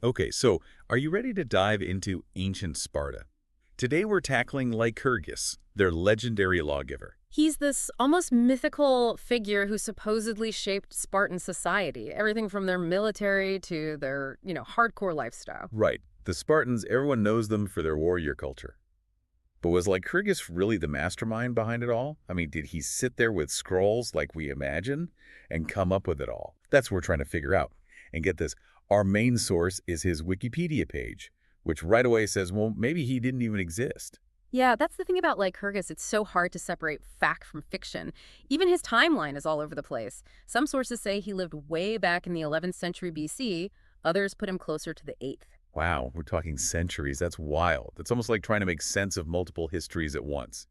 Okay, so are you ready to dive into ancient Sparta? Today we're tackling Lycurgus, their legendary lawgiver. He's this almost mythical figure who supposedly shaped Spartan society, everything from their military to their, hardcore lifestyle. Right, the Spartans, everyone knows them for their warrior culture. But was Lycurgus really the mastermind behind it all? I mean, did he sit there with scrolls like we imagine and come up with it all? That's what we're trying to figure out. And get this, our main source is his Wikipedia page, which right away says, well, maybe he didn't even exist. Yeah, that's the thing about Lycurgus. It's so hard to separate fact from fiction. Even his timeline is all over the place. Some sources say he lived way back in the 11th century BC. Others put him closer to the 8th. Wow, we're talking centuries. That's wild. It's almost like trying to make sense of multiple histories at once.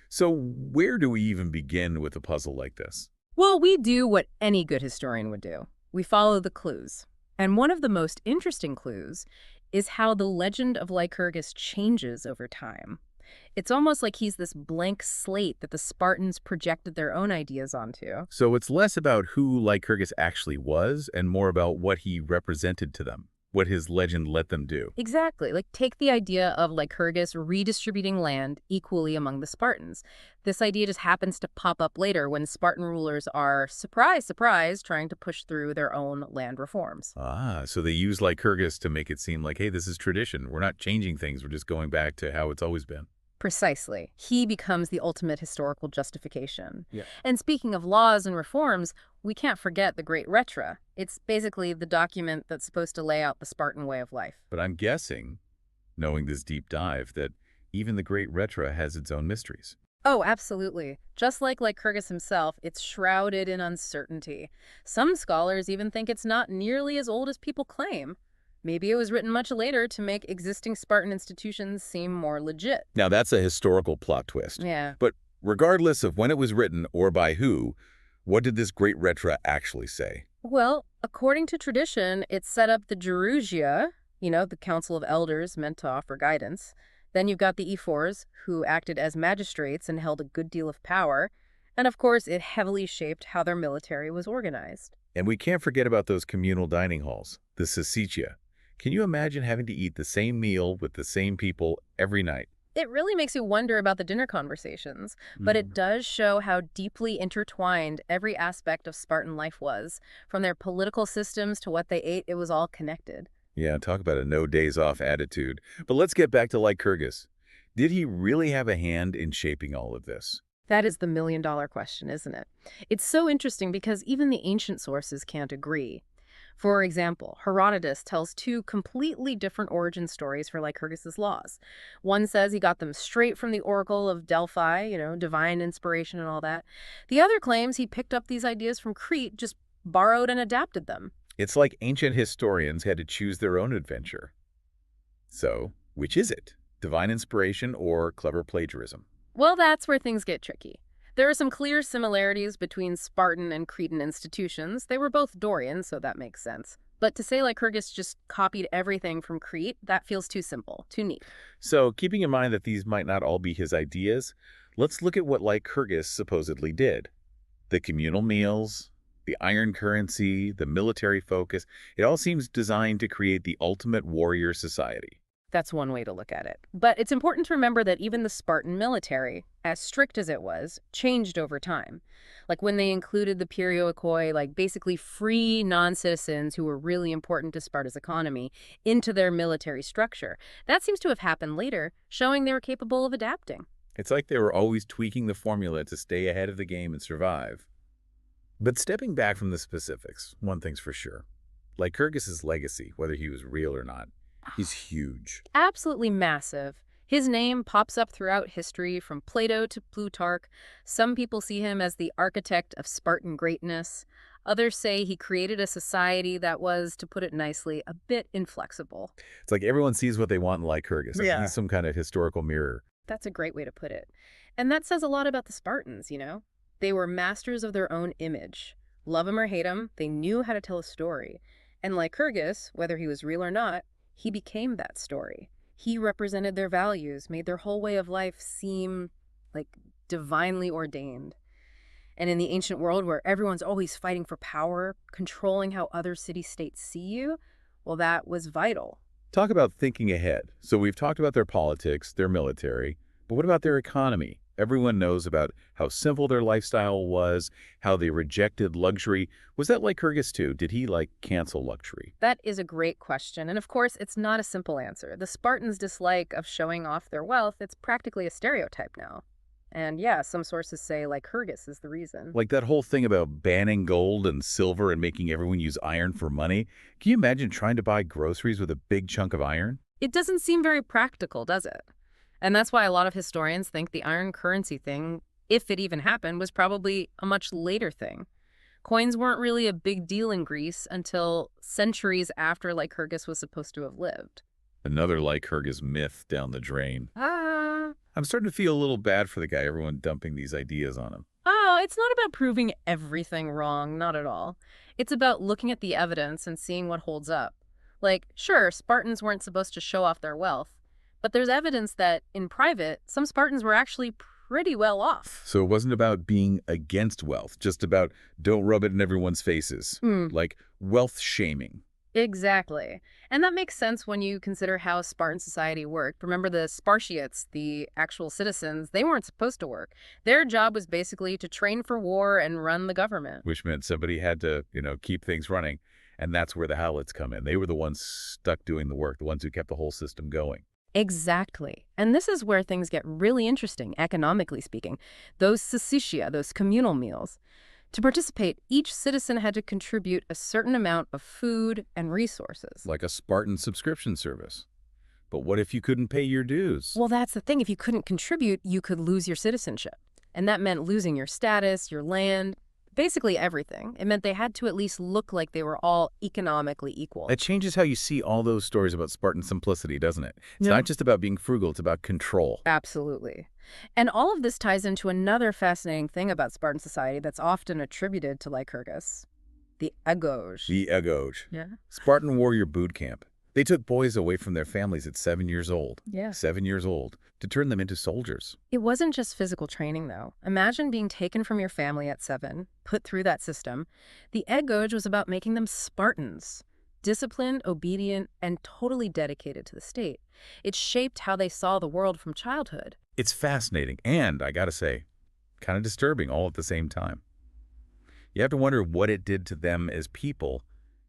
So where do we even begin with a puzzle like this? Well, we do what any good historian would do. We follow the clues. And one of the most interesting clues is how the legend of Lycurgus changes over time. It's almost like he's this blank slate that the Spartans projected their own ideas onto. So it's less about who Lycurgus actually was and more about what he represented to them, what his legend let them do. Exactly. Like, take the idea of Lycurgus redistributing land equally among the Spartans. This idea just happens to pop up later when Spartan rulers are, surprise, surprise, trying to push through their own land reforms. Ah, so they use Lycurgus to make it seem like, hey, this is tradition. We're not changing things. We're just going back to how it's always been. Precisely. He becomes the ultimate historical justification. Yeah. And speaking of laws and reforms, we can't forget the Great Retra. It's basically the document that's supposed to lay out the Spartan way of life. But I'm guessing, knowing this deep dive, that even the Great Retra has its own mysteries. Oh, absolutely. Just like Lycurgus himself, it's shrouded in uncertainty. Some scholars even think it's not nearly as old as people claim. Maybe it was written much later to make existing Spartan institutions seem more legit. Now, that's a historical plot twist. Yeah. But regardless of when it was written or by who, what did this Great Retra actually say? Well, according to tradition, it set up the Gerousia, the Council of Elders meant to offer guidance. Then you've got the ephors, who acted as magistrates and held a good deal of power. And of course, it heavily shaped how their military was organized. And we can't forget about those communal dining halls, the Caeciliusinhorto. Can you imagine having to eat the same meal with the same people every night? It really makes you wonder about the dinner conversations, but it does show how deeply intertwined every aspect of Spartan life was. From their political systems to what they ate, it was all connected. Yeah, talk about a no days off attitude. But let's get back to Lycurgus. Did he really have a hand in shaping all of this? That is the million-dollar question, isn't it? It's so interesting because even the ancient sources can't agree. For example, Herodotus tells two completely different origin stories for Lycurgus's laws. One says he got them straight from the Oracle of Delphi, divine inspiration and all that. The other claims he picked up these ideas from Crete, just borrowed and adapted them. It's like ancient historians had to choose their own adventure. So, which is it? Divine inspiration or clever plagiarism? Well, that's where things get tricky. There are some clear similarities between Spartan and Cretan institutions. They were both Dorian, so that makes sense. But to say Lycurgus just copied everything from Crete, that feels too simple, too neat. So, keeping in mind that these might not all be his ideas, let's look at what Lycurgus supposedly did. The communal meals, the iron currency, the military focus, it all seems designed to create the ultimate warrior society. That's one way to look at it. But it's important to remember that even the Spartan military, as strict as it was, changed over time. Like when they included the perioikoi, like basically free non-citizens who were really important to Sparta's economy, into their military structure. That seems to have happened later, showing they were capable of adapting. It's like they were always tweaking the formula to stay ahead of the game and survive. But stepping back from the specifics, one thing's for sure. Lycurgus's legacy, whether he was real or not, he's huge. Absolutely massive. His name pops up throughout history, from Plato to Plutarch. Some people see him as the architect of Spartan greatness. Others say he created a society that was, to put it nicely, a bit inflexible. It's like everyone sees what they want in Lycurgus. Like Yeah. he's some kind of historical mirror. That's a great way to put it. And that says a lot about the Spartans. They were masters of their own image. Love him or hate him, they knew how to tell a story. And Lycurgus, whether he was real or not, he became that story. He represented their values, made their whole way of life seem like divinely ordained. And in the ancient world where everyone's always fighting for power, controlling how other city-states see you, Well, that was vital. Talk about thinking ahead. So we've talked about their politics, their military, but what about their economy? Everyone knows about how simple their lifestyle was, how they rejected luxury. Was that Lycurgus too? Did he, cancel luxury? That is a great question, and of course, it's not a simple answer. The Spartans' dislike of showing off their wealth, it's practically a stereotype now. And yeah, some sources say Lycurgus is the reason. Like that whole thing about banning gold and silver and making everyone use iron for money. Can you imagine trying to buy groceries with a big chunk of iron? It doesn't seem very practical, does it? And that's why a lot of historians think the iron currency thing, if it even happened, was probably a much later thing. Coins weren't really a big deal in Greece until centuries after Lycurgus was supposed to have lived. Another Lycurgus myth down the drain. Ah. I'm starting to feel a little bad for the guy, everyone dumping these ideas on him. Oh, it's not about proving everything wrong, not at all. It's about looking at the evidence and seeing what holds up. Like, sure, Spartans weren't supposed to show off their wealth, but there's evidence that, in private, some Spartans were actually pretty well off. So it wasn't about being against wealth, just about don't rub it in everyone's faces. Like wealth shaming. Exactly. And that makes sense when you consider how Spartan society worked. Remember the Spartiates, the actual citizens, they weren't supposed to work. Their job was basically to train for war and run the government. Which meant somebody had to, keep things running. And that's where the Helots come in. They were the ones stuck doing the work, the ones who kept the whole system going. Exactly. And this is where things get really interesting, economically speaking. Those syssitia, those communal meals. To participate, each citizen had to contribute a certain amount of food and resources. Like a Spartan subscription service. But what if you couldn't pay your dues? Well, that's the thing. If you couldn't contribute, you could lose your citizenship. And that meant losing your status, your land, basically everything. It meant they had to at least look like they were all economically equal. That changes how you see all those stories about Spartan simplicity, doesn't it? It's Yeah. not just about being frugal, it's about control. Absolutely. And all of this ties into another fascinating thing about Spartan society that's often attributed to Lycurgus, the agoge. The agoge. Yeah. Spartan warrior boot camp. They took boys away from their families at 7 years old. Yeah. 7 years old. To turn them into soldiers. It wasn't just physical training, though. Imagine being taken from your family at 7, put through that system. The agoge was about making them Spartans. Disciplined, obedient, and totally dedicated to the state. It shaped how they saw the world from childhood. It's fascinating and, I gotta say, kind of disturbing all at the same time. You have to wonder what it did to them as people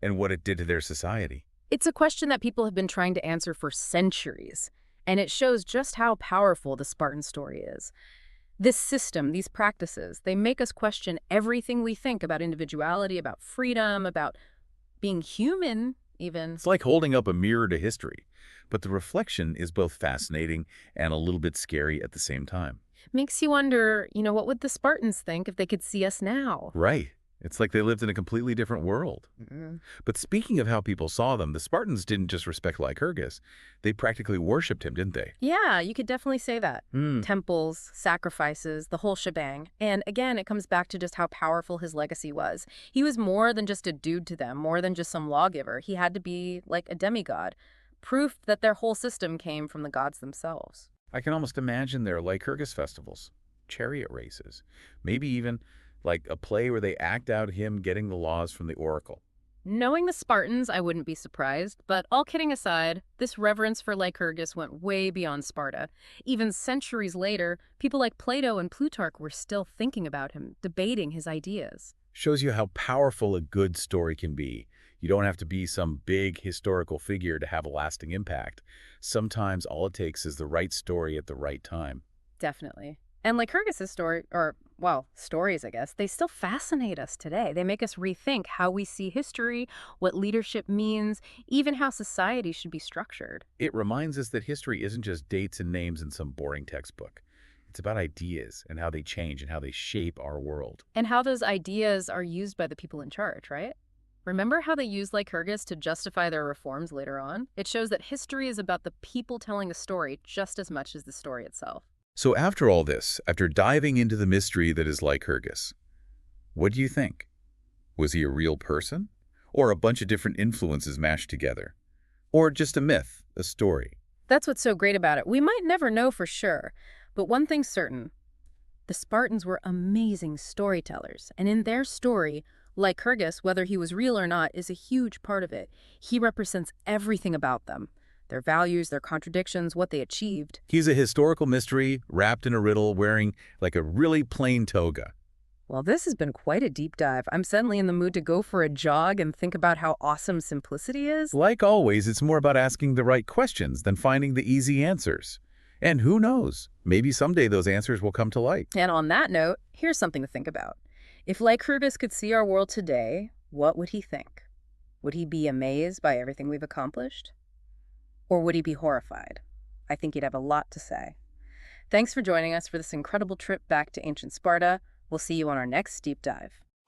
and what it did to their society. It's a question that people have been trying to answer for centuries, and it shows just how powerful the Spartan story is. This system, these practices, they make us question everything we think about individuality, about freedom, about being human, even. It's like holding up a mirror to history, but the reflection is both fascinating and a little bit scary at the same time. Makes you wonder, what would the Spartans think if they could see us now? Right. It's like they lived in a completely different world. But speaking of how people saw them, the Spartans didn't just respect Lycurgus. They practically worshipped him, didn't they? Yeah, you could definitely say that. Temples, sacrifices, the whole shebang. And again, it comes back to just how powerful his legacy was. He was more than just a dude to them, more than just some lawgiver. He had to be like a demigod. Proof that their whole system came from the gods themselves. I can almost imagine their Lycurgus festivals, chariot races, maybe even like a play where they act out him getting the laws from the oracle. Knowing the Spartans, I wouldn't be surprised, but all kidding aside, this reverence for Lycurgus went way beyond Sparta. Even centuries later, people like Plato and Plutarch were still thinking about him, debating his ideas. Shows you how powerful a good story can be. You don't have to be some big historical figure to have a lasting impact. Sometimes all it takes is the right story at the right time. Definitely. And Lycurgus' story, stories, I guess, they still fascinate us today. They make us rethink how we see history, what leadership means, even how society should be structured. It reminds us that history isn't just dates and names in some boring textbook. It's about ideas and how they change and how they shape our world. And how those ideas are used by the people in charge, right? Remember how they used Lycurgus to justify their reforms later on? It shows that history is about the people telling the story just as much as the story itself. So after all this, after diving into the mystery that is Lycurgus, what do you think? Was he a real person? Or a bunch of different influences mashed together? Or just a myth, a story? That's what's so great about it. We might never know for sure, but one thing's certain. The Spartans were amazing storytellers, and in their story, Lycurgus, whether he was real or not, is a huge part of it. He represents everything about them. Their values, their contradictions, what they achieved. He's a historical mystery wrapped in a riddle wearing like a really plain toga. Well, this has been quite a deep dive. I'm suddenly in the mood to go for a jog and think about how awesome simplicity is. Like always, it's more about asking the right questions than finding the easy answers. And who knows, maybe someday those answers will come to light. And on that note, here's something to think about. If Lycurgus could see our world today, what would he think? Would he be amazed by everything we've accomplished? Or would he be horrified? I think he'd have a lot to say. Thanks for joining us for this incredible trip back to ancient Sparta. We'll see you on our next deep dive.